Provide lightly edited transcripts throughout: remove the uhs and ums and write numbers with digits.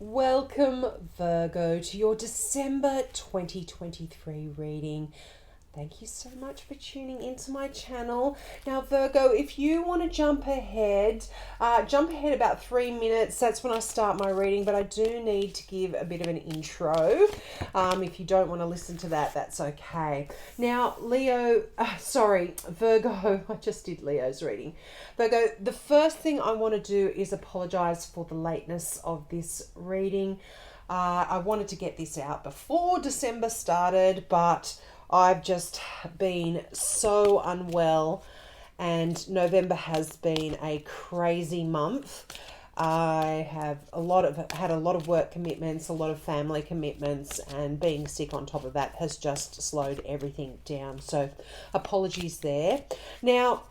Welcome, Virgo, to your December 2023 reading. Thank you so much for tuning into my channel. Now, Virgo, if you want to jump ahead about 3 minutes. That's when I start my reading, but I do need to give a bit of an intro. If you don't want to listen to that, that's okay. Now, Virgo, I just did Leo's reading. Virgo, the first thing I want to do is apologize for the lateness of this reading. I wanted to get this out before December started, but I've just been so unwell, and November has been a crazy month. I have had a lot of work commitments, a lot of family commitments, and being sick on top of that has just slowed everything down. So apologies there. Now,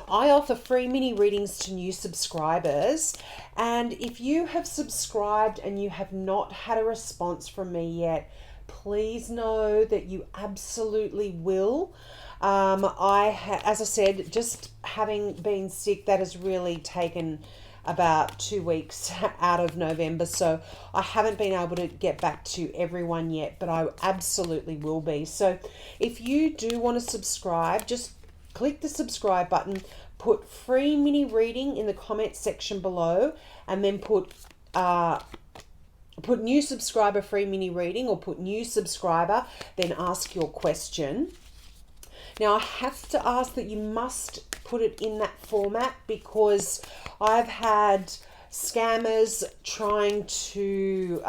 I offer free mini readings to new subscribers, and if you have subscribed and you have not had a response from me yet, please know that you absolutely will. As I said, just having been sick, that has really taken about 2 weeks out of November, so I haven't been able to get back to everyone yet, but I absolutely will be. So if you do want to subscribe, just click the subscribe button, put free mini reading in the comment section below, and then put new subscriber free mini reading, or put new subscriber, then ask your question. Now, I have to ask that you must put it in that format, because I've had scammers trying to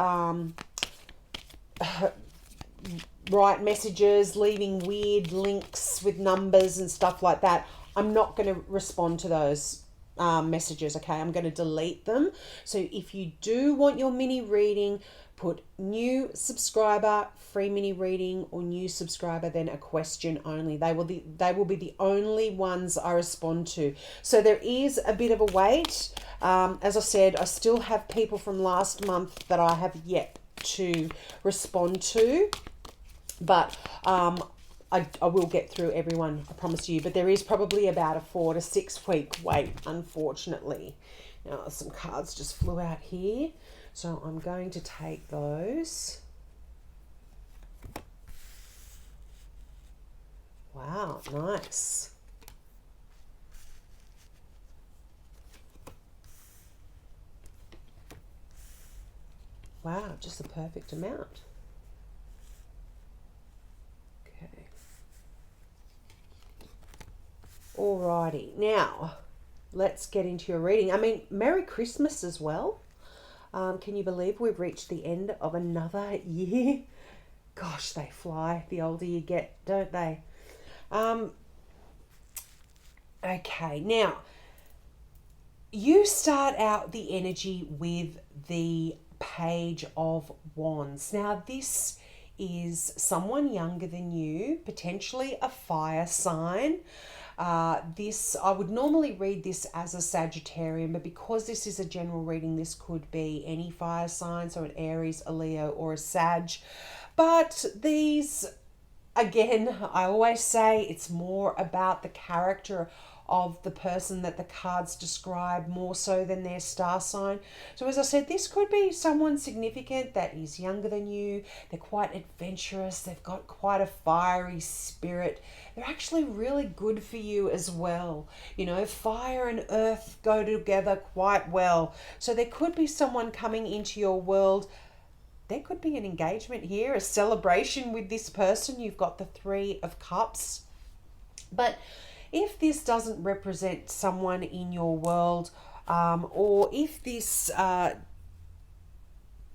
write messages, leaving weird links with numbers and stuff like that. I'm not going to respond to those messages, okay? I'm going to delete them. So if you do want your mini reading, put new subscriber, free mini reading, or new subscriber, then a question only. They will be the only ones I respond to. So there is a bit of a wait. As I said, I still have people from last month that I have yet to respond to, but I will get through everyone, I promise you, but there is probably about a 4 to 6 week wait, unfortunately. Now, some cards just flew out here, so I'm going to take those. Wow, nice. Wow, just the perfect amount. Alrighty, now let's get into your reading. I mean, Merry Christmas as well. Can you believe we've reached the end of another year? Gosh, they fly the older you get, don't they? Okay, now you start out the energy with the Page of Wands. Now, this is someone younger than you, potentially a fire sign. I would normally read this as a Sagittarian, but because this is a general reading, this could be any fire sign, so an Aries, a Leo, or a Sag. But these, again, I always say it's more about the character of the person that the cards describe, more so than their star sign. So as I said, this could be someone significant that is younger than you. They're quite adventurous. They've got quite a fiery spirit. They're actually really good for you as well. You know, fire and earth go together quite well. So there could be someone coming into your world. There could be an engagement here, a celebration with this person. You've got the Three of Cups. But if this doesn't represent someone in your world, or if this,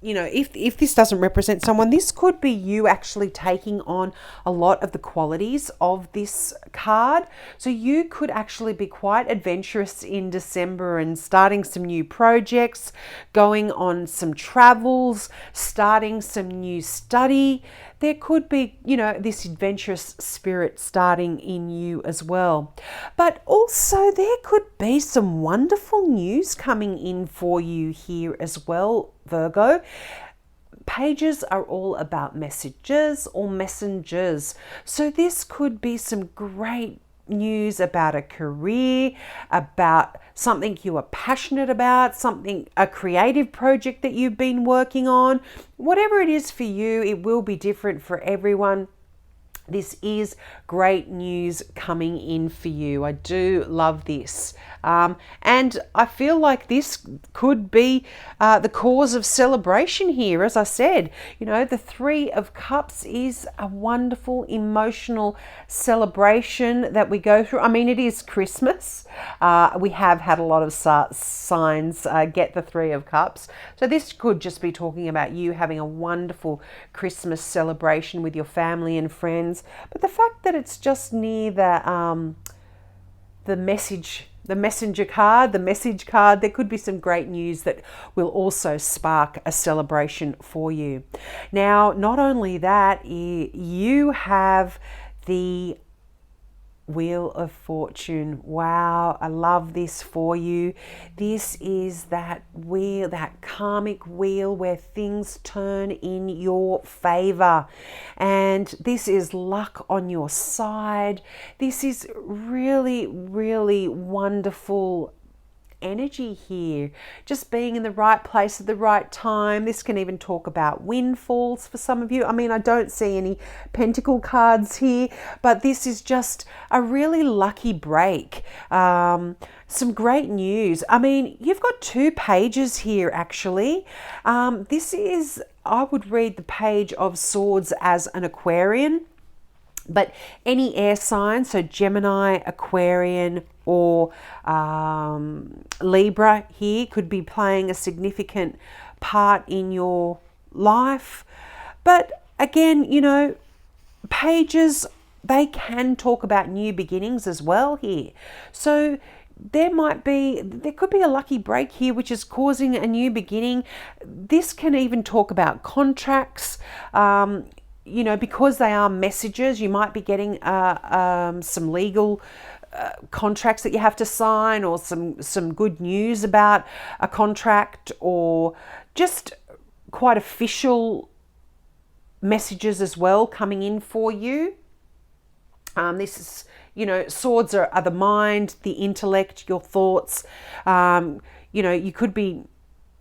if this doesn't represent someone, this could be you actually taking on a lot of the qualities of this card. So you could actually be quite adventurous in December and starting some new projects, going on some travels, starting some new study. There could be, this adventurous spirit starting in you as well. But also there could be some wonderful news coming in for you here as well, Virgo. Pages are all about messages or messengers. So this could be some great news about a career, about something you are passionate about, a creative project that you've been working on. Whatever it is for you, it will be different for everyone. This is great news coming in for you. I do love this. And I feel like this could be the cause of celebration here. As I said, the Three of Cups is a wonderful emotional celebration that we go through. I mean, it is Christmas. We have had a lot of signs get the Three of Cups. So this could just be talking about you having a wonderful Christmas celebration with your family and friends. But the fact that it's just near the message card, there could be some great news that will also spark a celebration for you. Now, not only that, you have the Wheel of Fortune. Wow, I love this for you. This is that wheel, that karmic wheel where things turn in your favor. And this is luck on your side. This is really, really wonderful energy here, just being in the right place at the right time. This can even talk about windfalls for some of you. I mean, I don't see any pentacle cards here, but this is just a really lucky break. Some great news. I mean, you've got 2 pages here actually. This is, I would read the Page of Swords as an Aquarian, but any air sign, so Gemini, Aquarian, or Libra here could be playing a significant part in your life. But again, pages, they can talk about new beginnings as well here. So there could be a lucky break here which is causing a new beginning. This can even talk about contracts. Because they are messages, you might be getting some legal contracts that you have to sign, or some good news about a contract, or just quite official messages as well coming in for you. This is, swords are the mind, the intellect, your thoughts. You could be,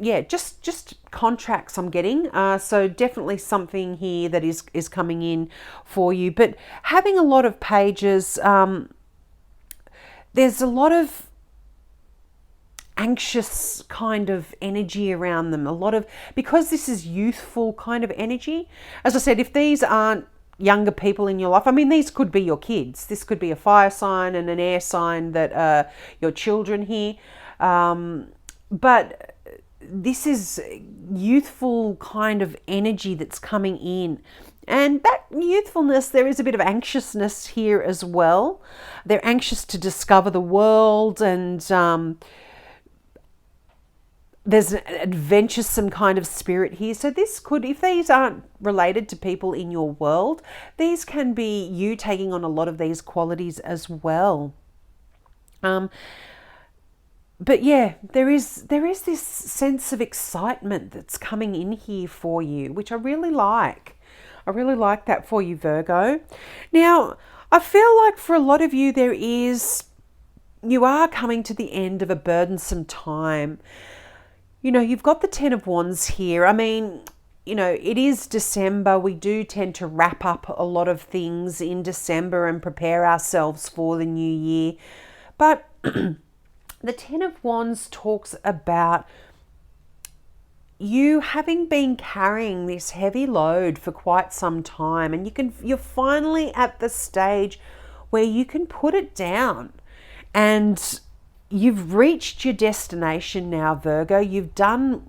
just contracts I'm getting. So definitely something here that is coming in for you. But having a lot of pages, there's a lot of anxious kind of energy around them. Because this is youthful kind of energy. As I said, if these aren't younger people in your life, I mean, these could be your kids. This could be a fire sign and an air sign that are your children here. But this is youthful kind of energy that's coming in. And that youthfulness, there is a bit of anxiousness here as well. They're anxious to discover the world, and there's an adventuresome kind of spirit here. So this could, if these aren't related to people in your world, these can be you taking on a lot of these qualities as well. But yeah, there is this sense of excitement that's coming in here for you, which I really like. I really like that for you, Virgo. Now, I feel like for a lot of you, you are coming to the end of a burdensome time. You've got the Ten of Wands here. I mean, it is December. We do tend to wrap up a lot of things in December and prepare ourselves for the new year. But the Ten of Wands talks about you having been carrying this heavy load for quite some time, and you're finally at the stage where you can put it down, and you've reached your destination now, Virgo. You've done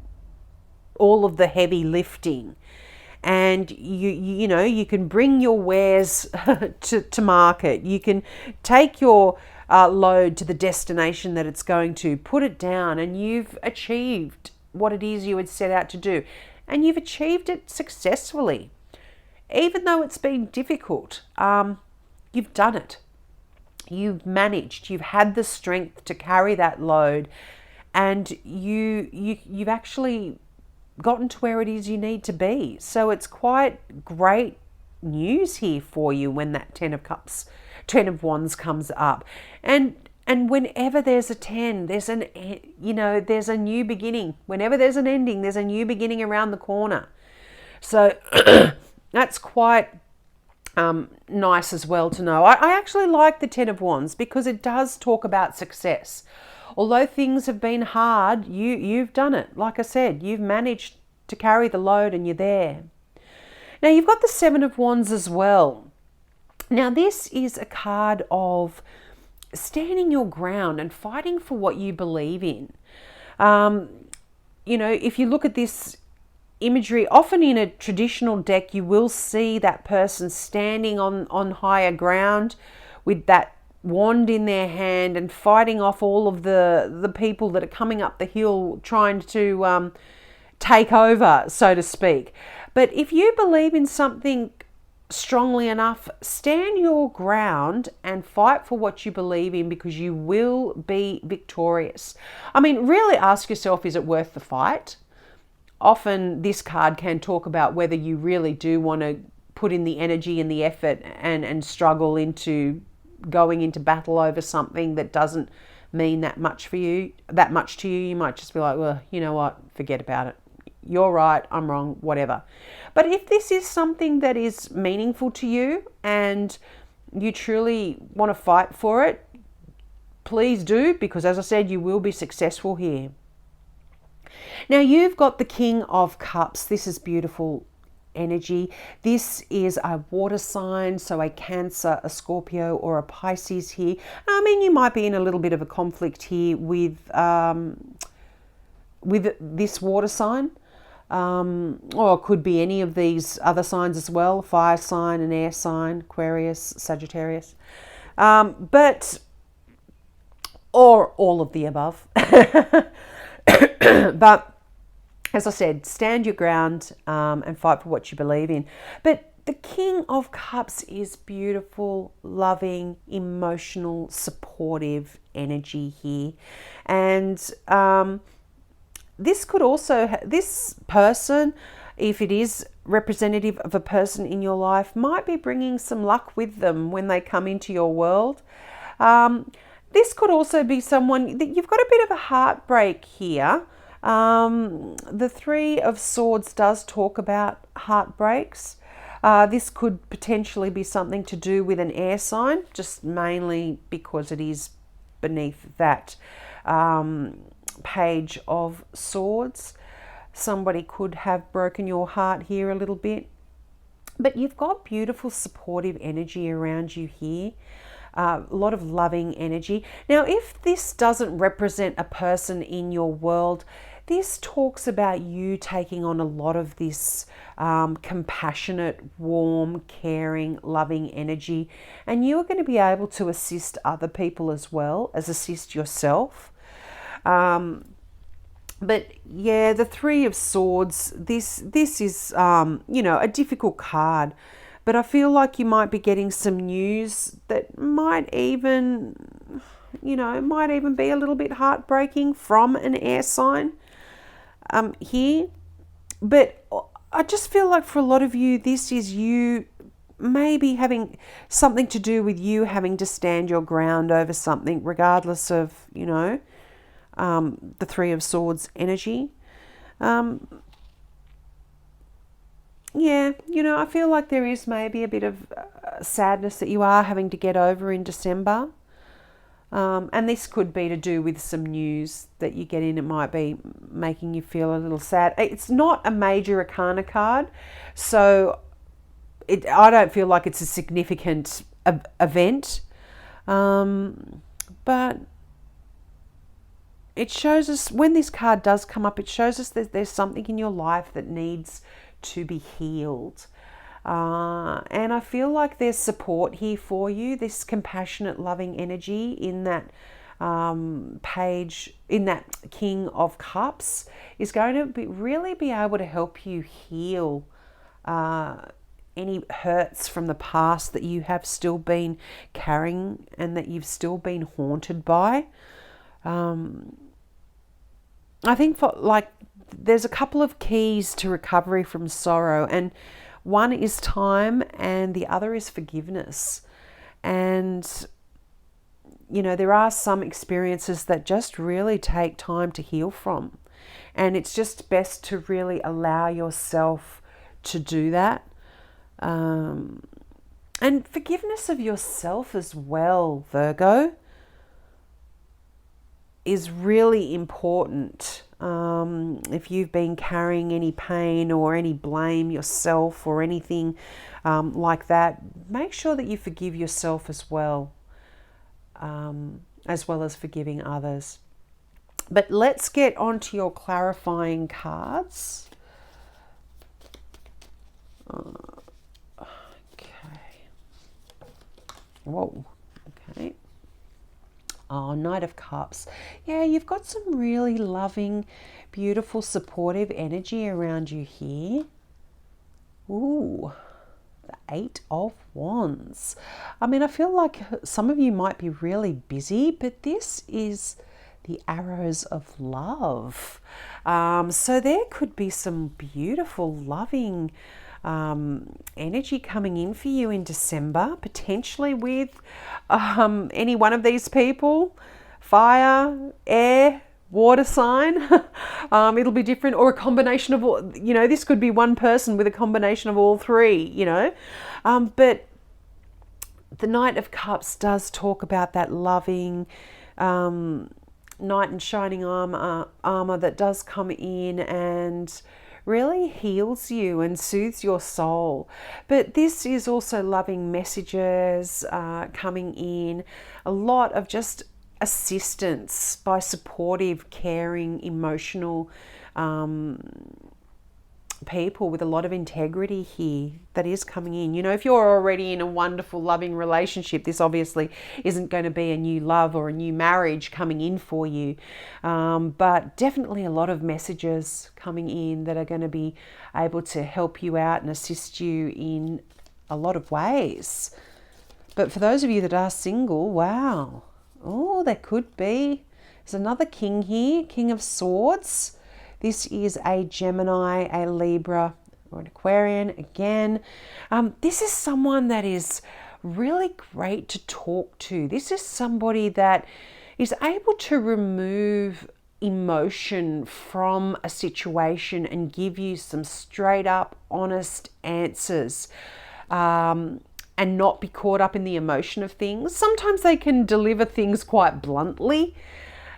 all of the heavy lifting, and you can bring your wares to market. You can take your load to the destination that it's going to, put it down, and you've achieved what it is you had set out to do, and you've achieved it successfully. Even though it's been difficult, you've done it. You've managed. You've had the strength to carry that load, and you've actually gotten to where it is you need to be. So it's quite great news here for you when that Ten of Cups Ten of Wands comes up. And whenever there's a 10, there's there's a new beginning. Whenever there's an ending, there's a new beginning around the corner. So that's quite nice as well to know. I actually like the Ten of Wands because it does talk about success. Although things have been hard, you've done it. Like I said, you've managed to carry the load and you're there. Now you've got the Seven of Wands as well. Now this is a card of standing your ground and fighting for what you believe in. If you look at this imagery, often in a traditional deck, you will see that person standing on higher ground with that wand in their hand and fighting off all of the people that are coming up the hill trying to take over, so to speak. But if you believe in something strongly enough, stand your ground and fight for what you believe in, because you will be victorious. I mean, really ask yourself, is it worth the fight? Often this card can talk about whether you really do want to put in the energy and the effort and struggle into going into battle over something that doesn't mean that much to you. You might just be like, well, you know what, forget about it. You're right, I'm wrong, whatever. But if this is something that is meaningful to you and you truly want to fight for it, please do, because as I said, you will be successful here. Now you've got the King of Cups. This is beautiful energy. This is a water sign, so a Cancer, a Scorpio, or a Pisces here. I mean, you might be in a little bit of a conflict here with this water sign. Or it could be any of these other signs as well, fire sign, an air sign, Aquarius, Sagittarius, or all of the above. But as I said, stand your ground and fight for what you believe in. But the King of Cups is beautiful, loving, emotional, supportive energy here. And this person, if it is representative of a person in your life, might be bringing some luck with them when they come into your world. This could also be someone that you've got a bit of a heartbreak here. The Three of Swords does talk about heartbreaks. This could potentially be something to do with an air sign, just mainly because it is beneath that Page of Swords. Somebody could have broken your heart here a little bit. But you've got beautiful supportive energy around you here. A lot of loving energy. Now, if this doesn't represent a person in your world, this talks about you taking on a lot of this compassionate, warm, caring, loving energy. And you are going to be able to assist other people as well as assist yourself. But yeah, the Three of Swords, this is, a difficult card. But I feel like you might be getting some news that might even be a little bit heartbreaking from an air sign here. But I just feel like for a lot of you, this is you maybe having something to do with you having to stand your ground over something, regardless of, the Three of Swords energy. I feel like there is maybe a bit of sadness that you are having to get over in December. And this could be to do with some news that you get in. It might be making you feel a little sad. It's not a major arcana card, so I don't feel like it's a significant event. But it shows us, when this card does come up, it shows us that there's something in your life that needs to be healed. And I feel like there's support here for you. This compassionate, loving energy in that page, in that King of Cups, is going to really be able to help you heal any hurts from the past that you have still been carrying and that you've still been haunted by. I think there's a couple of keys to recovery from sorrow, and one is time and the other is forgiveness. And, you know, there are some experiences that just really take time to heal from. And it's just best to really allow yourself to do that. And forgiveness of yourself as well, Virgo, is really important. If you've been carrying any pain or any blame yourself or anything like that, make sure that you forgive yourself as well as forgiving others. But let's get on to your clarifying cards. Whoa, okay. Oh, Knight of Cups. Yeah, you've got some really loving, beautiful, supportive energy around you here. Ooh, the Eight of Wands. I mean, I feel like some of you might be really busy, but this is the arrows of love. So there could be some beautiful, loving energy coming in for you in December, potentially with any one of these people, fire, air, water sign. It'll be different, or a combination of all, you know, this could be one person with a combination of all three, you know. But the Knight of Cups does talk about that loving knight in shining armor that does come in and really heals you and soothes your soul. But this is also loving messages coming in, a lot of just assistance by supportive, caring, emotional people with a lot of integrity here that is coming in. You know, if you're already in a wonderful, loving relationship, this obviously isn't going to be a new love or a new marriage coming in for you. But definitely a lot of messages coming in that are going to be able to help you out and assist you in a lot of ways. But for those of you that are single, wow. Oh, there could be. There's another king here, King of Swords. This is a Gemini, a Libra, or an Aquarian again. This is someone that is really great to talk to. This is somebody that is able to remove emotion from a situation and give you some straight up, honest answers. And not be caught up in the emotion of things. Sometimes they can deliver things quite bluntly.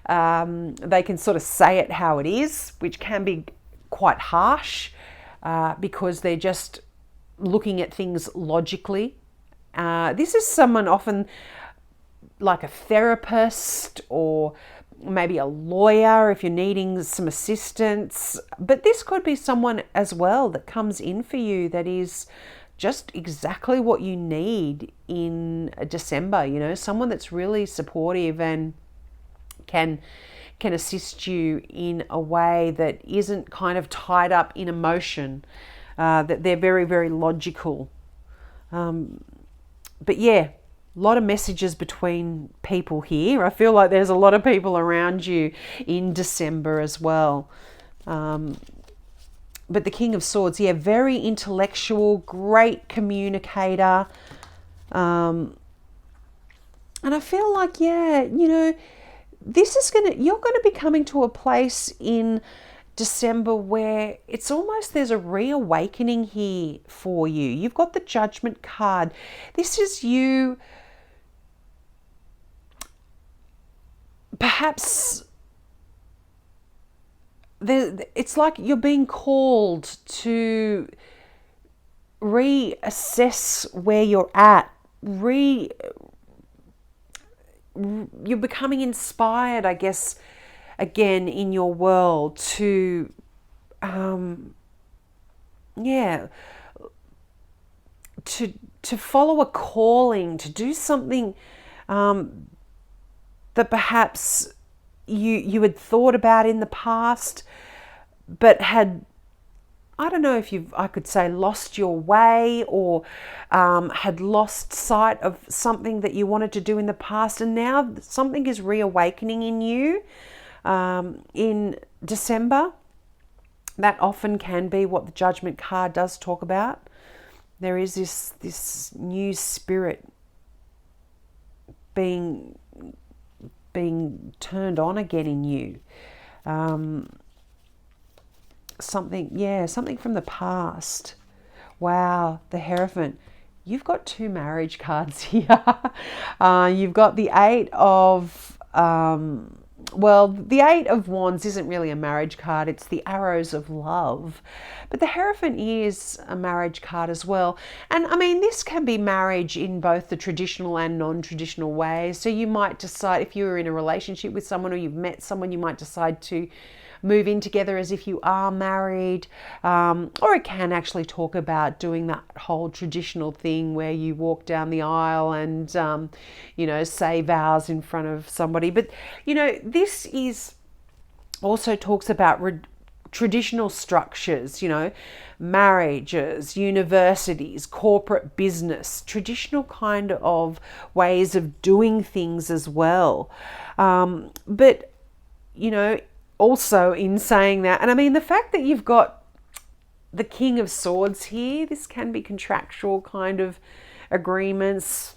They can sort of say it how it is, which can be quite harsh because they're just looking at things logically. This is someone often like a therapist or maybe a lawyer if you're needing some assistance. But this could be someone as well that comes in for you that is just exactly what you need in December, you know, someone that's really supportive and can assist you in a way that isn't kind of tied up in emotion, that they're very, very logical. But yeah, a lot of messages between people here. I feel like there's a lot of people around you in December as well. But the King of Swords, yeah, very intellectual, great communicator. And I feel like, yeah, you know, you're going to be coming to a place in December where it's almost there's a reawakening here for you. You've got the Judgment card. This is you perhaps it's like you're being called to reassess where you're at, you're becoming inspired, I guess, again in your world to, to follow a calling, to do something that perhaps you had thought about in the past, but had, I don't know if I could say lost your way or had lost sight of something that you wanted to do in the past, and now something is reawakening in you in December. That often can be what the Judgment card does talk about. There is this new spirit being turned on again in you. Something from the past. Wow, the Hierophant. You've got 2 marriage cards here. You've got the Eight of, the Eight of Wands isn't really a marriage card. It's the Arrows of Love. But the Hierophant is a marriage card as well. And I mean, this can be marriage in both the traditional and non-traditional ways. So you might decide, if you're in a relationship with someone or you've met someone, you might decide to move in together as if you are married, or it can actually talk about doing that whole traditional thing where you walk down the aisle and say vows in front of somebody. But this is also talks about traditional structures, marriages, universities, corporate business, traditional kind of ways of doing things as well. But also in saying that, and I mean, the fact that you've got the King of Swords here, this can be contractual kind of agreements.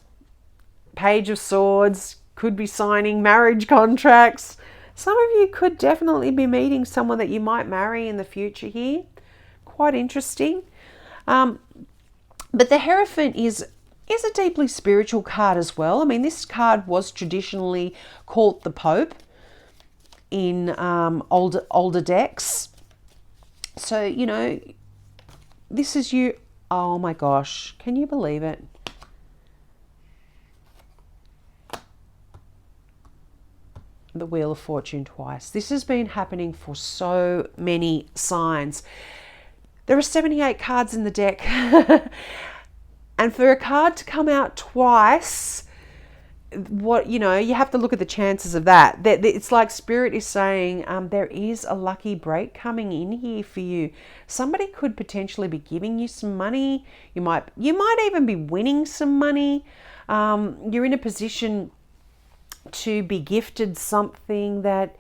Page of Swords, could be signing marriage contracts. Some of you could definitely be meeting someone that you might marry in the future here. Quite interesting. But the Hierophant is a deeply spiritual card as well. I mean, this card was traditionally called the Pope in older decks. So, this is you. Oh my gosh, can you believe it? The Wheel of Fortune twice. This has been happening for so many signs. There are 78 cards in the deck. And for a card to come out twice, you have to look at the chances of that. It's like Spirit is saying there is a lucky break coming in here for you. Somebody could potentially be giving you some money. You might even be winning some money. You're in a position to be gifted something that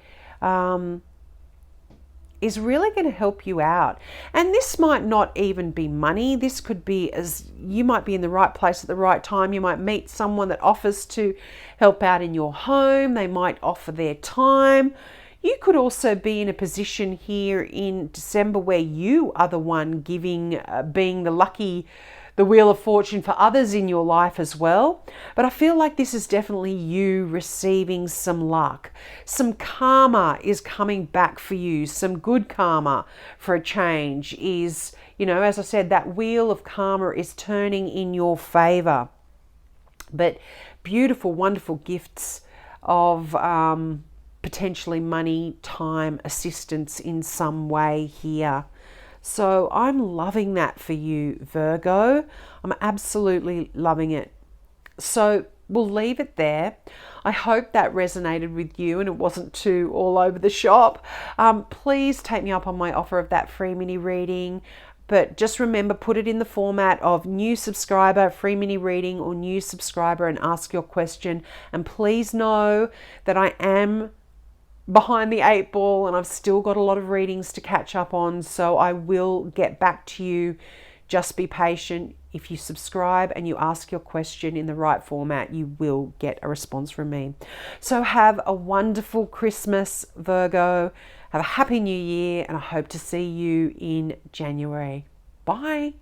is really going to help you out. And this might not even be money. This could be, as you might be in the right place at the right time. You might meet someone that offers to help out in your home. They might offer their time. You could also be in a position here in December where you are the one giving, being the Wheel of Fortune for others in your life as well. But I feel like this is definitely you receiving some luck. Some karma is coming back for you. Some good karma for a change is, as I said, that wheel of karma is turning in your favor. But beautiful, wonderful gifts of potentially money, time, assistance in some way here. So I'm loving that for you, Virgo. I'm absolutely loving it. So we'll leave it there. I hope that resonated with you and it wasn't too all over the shop. Please take me up on my offer of that free mini reading. But just remember, put it in the format of new subscriber, free mini reading, or new subscriber, and ask your question. And please know that I am behind the 8 ball and I've still got a lot of readings to catch up on, so I will get back to you. Just be patient. If you subscribe and you ask your question in the right format, you will get a response from me. So have a wonderful Christmas, Virgo. Have a happy new year, and I hope to see you in January. Bye.